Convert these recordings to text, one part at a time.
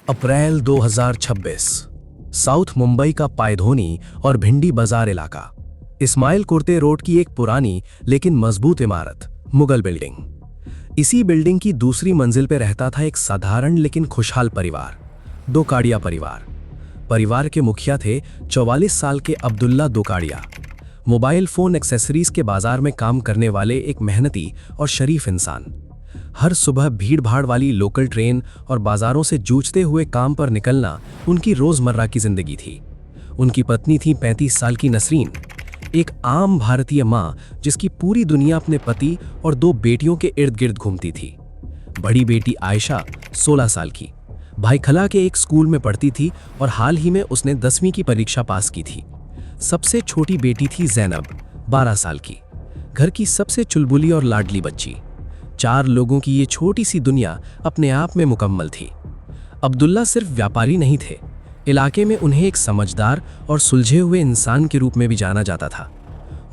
अप्रैल 2026। South Mumbai का पायधोनी और भिंडी बाजार इलाका। इस्माइल कुर्ते रोड की एक पुरानी लेकिन मजबूत इमारत, मुगल बिल्डिंग। इसी बिल्डिंग की दूसरी मंजिल पर रहता था एक साधारण लेकिन खुशहाल परिवार, दोकाड़िया परिवार। परिवार के मुखिया थे 44 साल के अब्दुल्ला दोकाड़िया। मोबाइल फोन एक्सेसरीज के बाजार में काम करने वाले एक मेहनती और शरीफ इंसान। हर सुबह भीड़ भाड़ वाली लोकल ट्रेन और बाजारों से जूझते हुए काम पर निकलना उनकी रोजमर्रा की जिंदगी थी। उनकी पत्नी थी 35 साल की नसरीन, एक आम भारतीय मां जिसकी पूरी दुनिया अपने पति और 2 बेटियों के इर्द गिर्द घूमती थी। बड़ी बेटी आयशा 16 साल की, भाईखला के एक स्कूल में पढ़ती थी और हाल ही में उसने 10वीं की परीक्षा पास की थी। सबसे छोटी बेटी थी जैनब, 12 साल की, घर की सबसे चुलबुली और लाडली बच्ची। 4 लोगों की ये छोटी सी दुनिया अपने आप में मुकम्मल थी। अब्दुल्ला सिर्फ व्यापारी नहीं थे, इलाके में उन्हें एक समझदार और सुलझे हुए इंसान के रूप में भी जाना जाता था।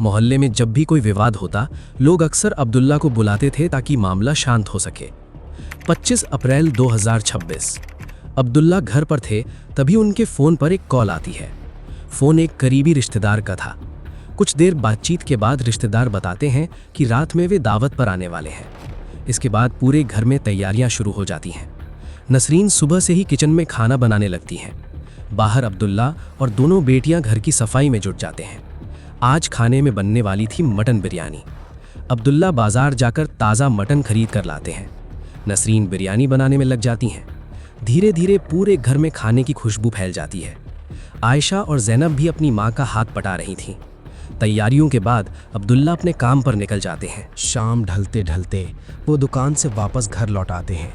मोहल्ले में जब भी कोई विवाद होता, लोग अक्सर अब्दुल्ला को बुलाते थे ताकि मामला शांत हो सके। 25 अप्रैल 2026। अब्दुल्ला घर पर थे, तभी उनके फ़ोन पर एक कॉल आती है। फ़ोन एक करीबी रिश्तेदार का था। कुछ देर बातचीत के बाद रिश्तेदार बताते हैं कि रात में वे दावत पर आने वाले हैं। इसके बाद पूरे घर में तैयारियां शुरू हो जाती हैं। नसरीन सुबह से ही किचन में खाना बनाने लगती हैं। बाहर अब्दुल्ला और दोनों बेटियां घर की सफाई में जुट जाते हैं। आज खाने में बनने वाली थी मटन बिरयानी। अब्दुल्ला बाजार जाकर ताज़ा मटन खरीद कर लाते हैं। नसरीन बिरयानी बनाने में लग जाती हैं। धीरे धीरे पूरे घर में खाने की खुशबू फैल जाती है। आयशा और जैनब भी अपनी माँ का हाथ पटा रही थीं। तैयारियों के बाद अब्दुल्ला अपने काम पर निकल जाते हैं। शाम ढलते ढलते वो दुकान से वापस घर लौट आते हैं।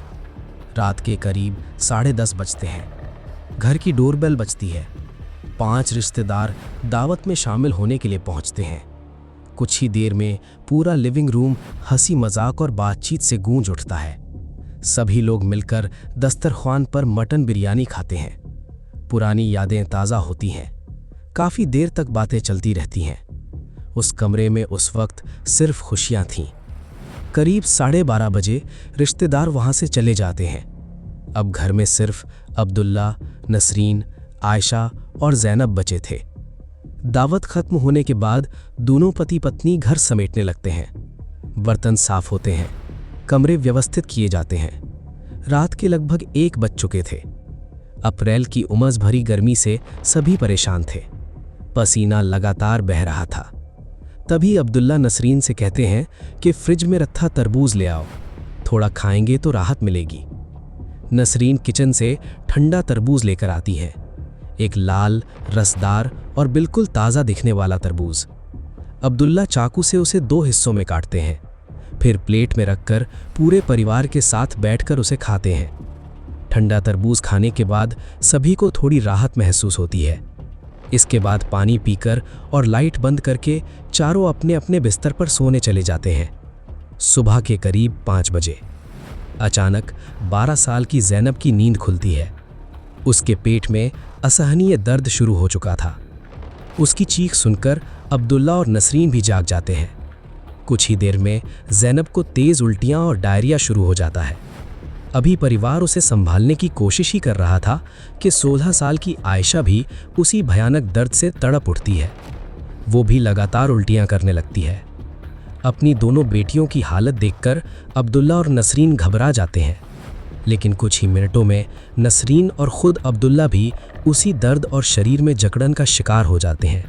रात के करीब 10:30 बजते हैं। घर की डोरबेल बजती है। 5 रिश्तेदार दावत में शामिल होने के लिए पहुंचते हैं। कुछ ही देर में पूरा लिविंग रूम हंसी मजाक और बातचीत से गूंज उठता है। सभी लोग मिलकर दस्तरख्वान पर मटन बिरयानी खाते हैं। पुरानी यादें ताज़ा होती हैं। काफ़ी देर तक बातें चलती रहती हैं। उस कमरे में उस वक्त सिर्फ खुशियां थीं। करीब 12:30 बजे रिश्तेदार वहां से चले जाते हैं। अब घर में सिर्फ अब्दुल्ला, नसरीन, आयशा और जैनब बचे थे। दावत खत्म होने के बाद दोनों पति पत्नी घर समेटने लगते हैं। बर्तन साफ होते हैं, कमरे व्यवस्थित किए जाते हैं। रात के लगभग 1 बज चुके थे। अप्रैल की उमस भरी गर्मी से सभी परेशान थे। पसीना लगातार बह रहा था। तभी अब्दुल्ला नसरीन से कहते हैं कि फ्रिज में रखा तरबूज ले आओ, थोड़ा खाएंगे तो राहत मिलेगी। नसरीन किचन से ठंडा तरबूज लेकर आती है। एक लाल, रसदार और बिल्कुल ताज़ा दिखने वाला तरबूज। अब्दुल्ला चाकू से उसे 2 हिस्सों में काटते हैं, फिर प्लेट में रखकर पूरे परिवार के साथ बैठकर उसे खाते हैं। ठंडा तरबूज खाने के बाद सभी को थोड़ी राहत महसूस होती है। इसके बाद पानी पीकर और लाइट बंद करके चारों अपने अपने बिस्तर पर सोने चले जाते हैं। सुबह के करीब 5 बजे अचानक 12 साल की जैनब की नींद खुलती है। उसके पेट में असहनीय दर्द शुरू हो चुका था। उसकी चीख सुनकर अब्दुल्ला और नसरीन भी जाग जाते हैं। कुछ ही देर में जैनब को तेज उल्टियां और डायरिया शुरू हो जाता है। अभी परिवार उसे संभालने की कोशिश ही कर रहा था कि 16 साल की आयशा भी उसी भयानक दर्द से तड़प उठती है। वो भी लगातार उल्टियां करने लगती है। अपनी दोनों बेटियों की हालत देखकर अब्दुल्ला और नसरीन घबरा जाते हैं, लेकिन कुछ ही मिनटों में नसरीन और ख़ुद अब्दुल्ला भी उसी दर्द और शरीर में जकड़न का शिकार हो जाते हैं।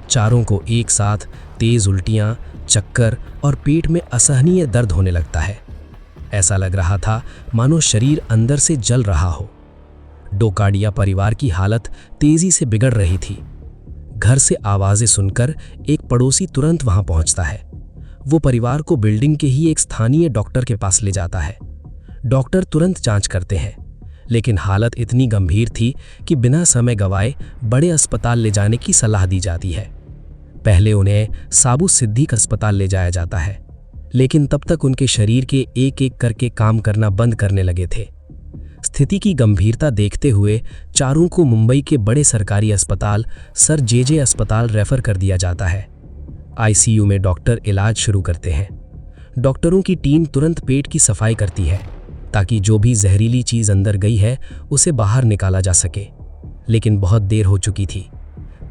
चारों को एक साथ तेज़ उल्टियाँ, चक्कर और पेट में असहनीय दर्द होने लगता है। ऐसा लग रहा था मानो शरीर अंदर से जल रहा हो। डोकाड़िया परिवार की हालत तेजी से बिगड़ रही थी। घर से आवाज़ें सुनकर एक पड़ोसी तुरंत वहां पहुंचता है। वो परिवार को बिल्डिंग के ही एक स्थानीय डॉक्टर के पास ले जाता है। डॉक्टर तुरंत जांच करते हैं, लेकिन हालत इतनी गंभीर थी कि बिना समय गंवाए बड़े अस्पताल ले जाने की सलाह दी जाती है। पहले उन्हें साबू सिद्दीक अस्पताल ले जाया जाता है, लेकिन तब तक उनके शरीर के एक एक करके काम करना बंद करने लगे थे। स्थिति की गंभीरता देखते हुए चारों को मुंबई के बड़े सरकारी अस्पताल सर जे अस्पताल रेफर कर दिया जाता है। आईसीयू में डॉक्टर इलाज शुरू करते हैं। डॉक्टरों की टीम तुरंत पेट की सफाई करती है ताकि जो भी जहरीली चीज़ अंदर गई है उसे बाहर निकाला जा सके। लेकिन बहुत देर हो चुकी थी।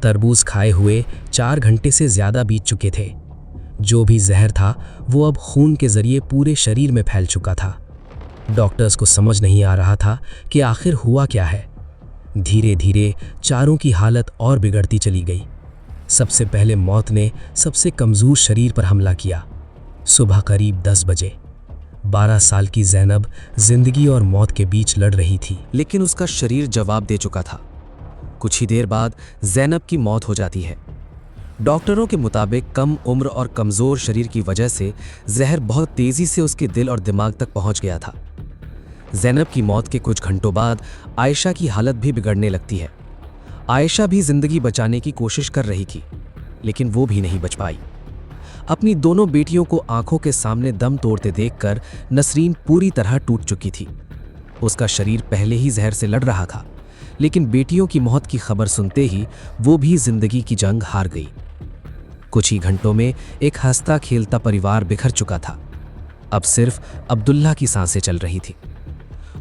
तरबूज खाए हुए 4 घंटे से ज़्यादा बीत चुके थे। जो भी जहर था वो अब खून के ज़रिए पूरे शरीर में फैल चुका था। डॉक्टर्स को समझ नहीं आ रहा था कि आखिर हुआ क्या है। धीरे धीरे चारों की हालत और बिगड़ती चली गई। सबसे पहले मौत ने सबसे कमज़ोर शरीर पर हमला किया। सुबह करीब 10 बजे 12 साल की ज़ैनब जिंदगी और मौत के बीच लड़ रही थी। लेकिन उसका शरीर जवाब दे चुका था। कुछ ही देर बाद ज़ैनब की मौत हो जाती है। डॉक्टरों के मुताबिक कम उम्र और कमज़ोर शरीर की वजह से जहर बहुत तेज़ी से उसके दिल और दिमाग तक पहुंच गया था। ज़ैनब की मौत के कुछ घंटों बाद आयशा की हालत भी बिगड़ने लगती है। आयशा भी जिंदगी बचाने की कोशिश कर रही थी, लेकिन वो भी नहीं बच पाई। अपनी दोनों बेटियों को आंखों के सामने दम तोड़ते देखकर नसरीन पूरी तरह टूट चुकी थी। उसका शरीर पहले ही जहर से लड़ रहा था, लेकिन बेटियों की मौत की खबर सुनते ही वो भी जिंदगी की जंग हार गई। कुछ ही घंटों में एक हंसता खेलता परिवार बिखर चुका था। अब सिर्फ अब्दुल्ला की सांसें चल रही थी।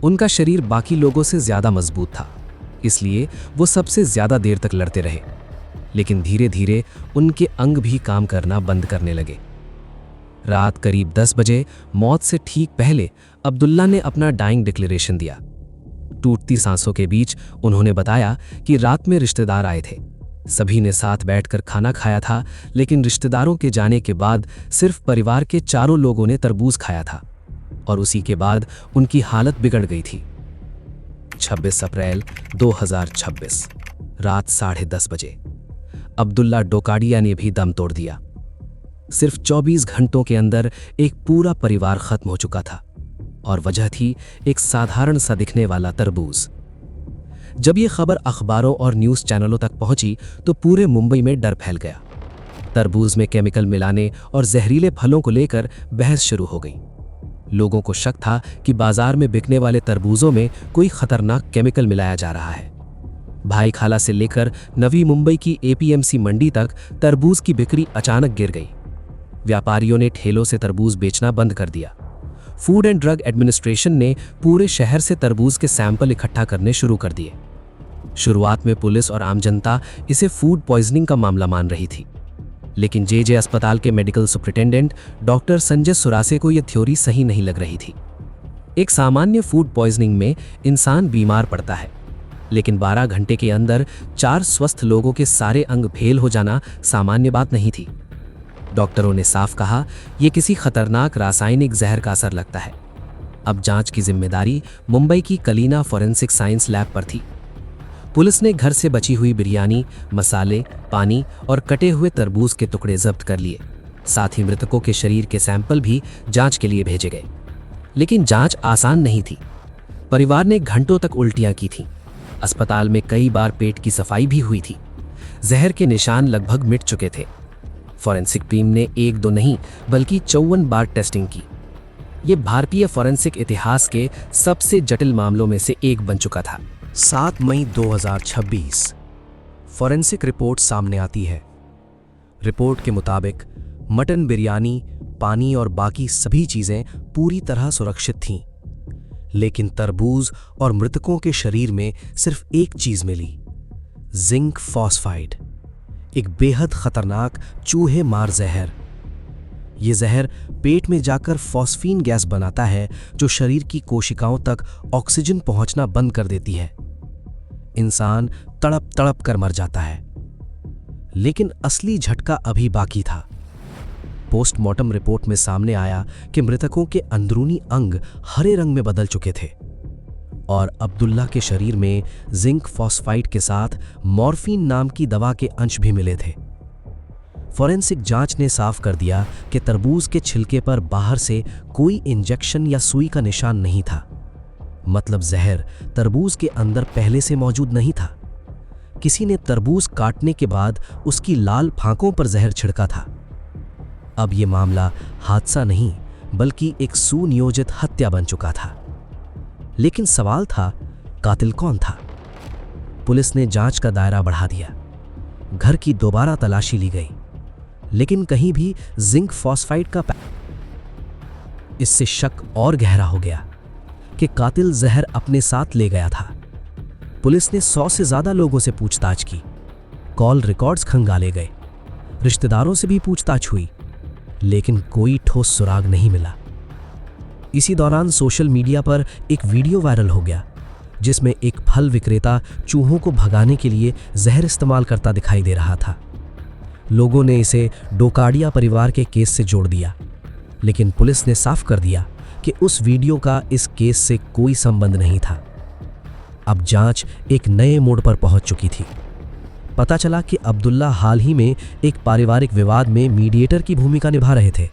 उनका शरीर बाकी लोगों से ज्यादा मजबूत था, इसलिए वो सबसे ज्यादा देर तक लड़ते रहे। लेकिन धीरे धीरे उनके अंग भी काम करना बंद करने लगे। रात करीब 10 बजे मौत से ठीक पहले अब्दुल्ला ने अपना डाइंग डिक्लेरेशन दिया। टूटती सांसों के बीच उन्होंने बताया कि रात में रिश्तेदार आए थे। सभी ने साथ बैठकर खाना खाया था, लेकिन रिश्तेदारों के जाने के बाद सिर्फ परिवार के चारों लोगों ने तरबूज खाया था और उसी के बाद उनकी हालत बिगड़ गई थी। 26 अप्रैल 2026 रात 10:30 बजे अब्दुल्ला डोकाडिया ने भी दम तोड़ दिया। सिर्फ 24 घंटों के अंदर एक पूरा परिवार खत्म हो चुका था और वजह थी एक साधारण सा दिखने वाला तरबूज। जब ये खबर अखबारों और न्यूज़ चैनलों तक पहुंची तो पूरे मुंबई में डर फैल गया। तरबूज में केमिकल मिलाने और जहरीले फलों को लेकर बहस शुरू हो गई। लोगों को शक था कि बाजार में बिकने वाले तरबूजों में कोई खतरनाक केमिकल मिलाया जा रहा है। भाई खाला से लेकर नवी मुंबई की एपीएमसी मंडी तक तरबूज की बिक्री अचानक गिर गई। व्यापारियों ने ठेलों से तरबूज बेचना बंद कर दिया। फूड एंड ड्रग एडमिनिस्ट्रेशन ने पूरे शहर से तरबूज के सैंपल इकट्ठा करने शुरू कर दिए। शुरुआत में पुलिस और आम जनता इसे फूड पॉइजनिंग का मामला मान रही थी, लेकिन जे अस्पताल के medical superintendent doctor Sanjay Surase को यह थ्योरी सही नहीं लग रही थी। एक सामान्य फूड पॉइजनिंग में इंसान बीमार पड़ता है, लेकिन 12 घंटे के अंदर 4 स्वस्थ लोगों के सारे अंग फेल हो जाना सामान्य बात नहीं थी। डॉक्टरों ने साफ कहा, यह किसी खतरनाक रासायनिक जहर का असर लगता है। अब जांच की जिम्मेदारी मुंबई की कलीना फॉरेंसिक साइंस लैब पर थी। पुलिस ने घर से बची हुई बिरयानी, मसाले, पानी और कटे हुए तरबूज के टुकड़े जब्त कर लिए। साथ ही मृतकों के शरीर के सैंपल भी जांच के लिए भेजे गए। लेकिन जांच आसान नहीं थी। परिवार ने घंटों तक उल्टियां की थीं। अस्पताल में कई बार पेट की सफाई भी हुई थी। जहर के निशान लगभग मिट चुके थे। फॉरेंसिक टीम ने 1-2 नहीं बल्कि 54 बार टेस्टिंग की। ये भारतीय फॉरेंसिक इतिहास के सबसे जटिल मामलों में से एक बन चुका था। 7 मई 2026 फॉरेंसिक रिपोर्ट सामने आती है। रिपोर्ट के मुताबिक मटन, बिरयानी, पानी और बाकी सभी चीजें पूरी तरह सुरक्षित थीं, लेकिन तरबूज और मृतकों के शरीर में सिर्फ एक चीज मिली, जिंक फॉस्फाइड, एक बेहद खतरनाक चूहे मार जहर। यह जहर पेट में जाकर फॉस्फीन गैस बनाता है जो शरीर की कोशिकाओं तक ऑक्सीजन पहुंचना बंद कर देती है। इंसान तड़प तड़प कर मर जाता है। लेकिन असली झटका अभी बाकी था। पोस्टमार्टम रिपोर्ट में सामने आया कि मृतकों के अंदरूनी अंग हरे रंग में बदल चुके थे और अब्दुल्ला के शरीर में जिंक फॉस्फाइड के साथ मॉर्फिन नाम की दवा के अंश भी मिले थे। फॉरेंसिक जांच ने साफ कर दिया कि तरबूज के छिलके पर बाहर से कोई इंजेक्शन या सुई का निशान नहीं था। मतलब जहर तरबूज के अंदर पहले से मौजूद नहीं था। किसी ने तरबूज काटने के बाद उसकी लाल फांकों पर जहर छिड़का था। अब यह मामला हादसा नहीं बल्कि एक सुनियोजित हत्या बन चुका था। लेकिन सवाल था, कातिल कौन था? पुलिस ने जांच का दायरा बढ़ा दिया। घर की दोबारा तलाशी ली गई, लेकिन कहीं भी जिंक फॉस्फाइड का इससे शक और गहरा हो गया। कि कातिल जहर अपने साथ ले गया था। पुलिस ने 100 से ज्यादा लोगों से पूछताछ की, कॉल रिकॉर्ड्स खंगाले गए, रिश्तेदारों से भी पूछताछ हुई, लेकिन कोई ठोस सुराग नहीं मिला। इसी दौरान सोशल मीडिया पर एक वीडियो वायरल हो गया जिसमें एक फल विक्रेता चूहों को भगाने के लिए जहर इस्तेमाल करता दिखाई दे रहा था। लोगों ने इसे डोकाडिया परिवार के केस से जोड़ दिया, लेकिन पुलिस ने साफ कर दिया कि उस वीडियो का इस केस से कोई संबंध नहीं था। अब जांच एक नए मोड़ पर पहुंच चुकी थी। पता चला कि अब्दुल्ला हाल ही में एक पारिवारिक विवाद में मीडिएटर की भूमिका निभा रहे थे।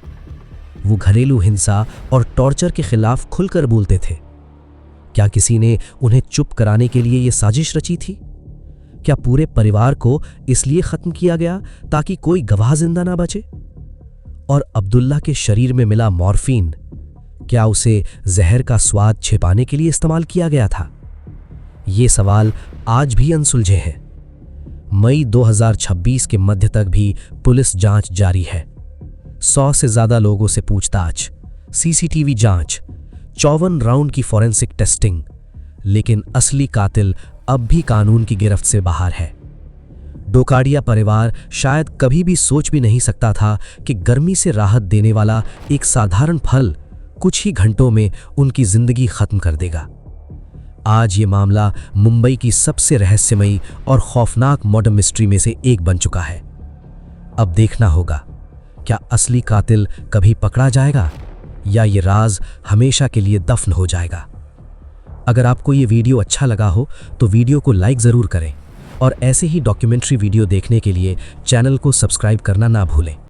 वो घरेलू हिंसा और टॉर्चर के खिलाफ खुलकर बोलते थे। क्या किसी ने उन्हें चुप कराने के लिए यह साजिश रची थी? क्या पूरे परिवार को इसलिए खत्म किया गया ताकि कोई गवाह जिंदा ना बचे? और अब्दुल्ला के शरीर में मिला मॉर्फिन, क्या उसे जहर का स्वाद छिपाने के लिए इस्तेमाल किया गया था? ये सवाल आज भी अनसुलझे हैं। मई 2026 के मध्य तक भी पुलिस जांच जारी है। 100 से ज्यादा लोगों से पूछताछ, सीसीटीवी जांच, 54 राउंड की फॉरेंसिक टेस्टिंग, लेकिन असली कातिल अब भी कानून की गिरफ्त से बाहर है। डोकाडिया परिवार शायद कभी भी सोच भी नहीं सकता था कि गर्मी से राहत देने वाला एक साधारण फल कुछ ही घंटों में उनकी जिंदगी खत्म कर देगा। आज ये मामला मुंबई की सबसे रहस्यमयी और खौफनाक मर्डर मिस्ट्री में से एक बन चुका है। अब देखना होगा, क्या असली कातिल कभी पकड़ा जाएगा या ये राज हमेशा के लिए दफन हो जाएगा? अगर आपको ये वीडियो अच्छा लगा हो तो वीडियो को लाइक ज़रूर करें और ऐसे ही डॉक्यूमेंट्री वीडियो देखने के लिए चैनल को सब्सक्राइब करना ना भूलें।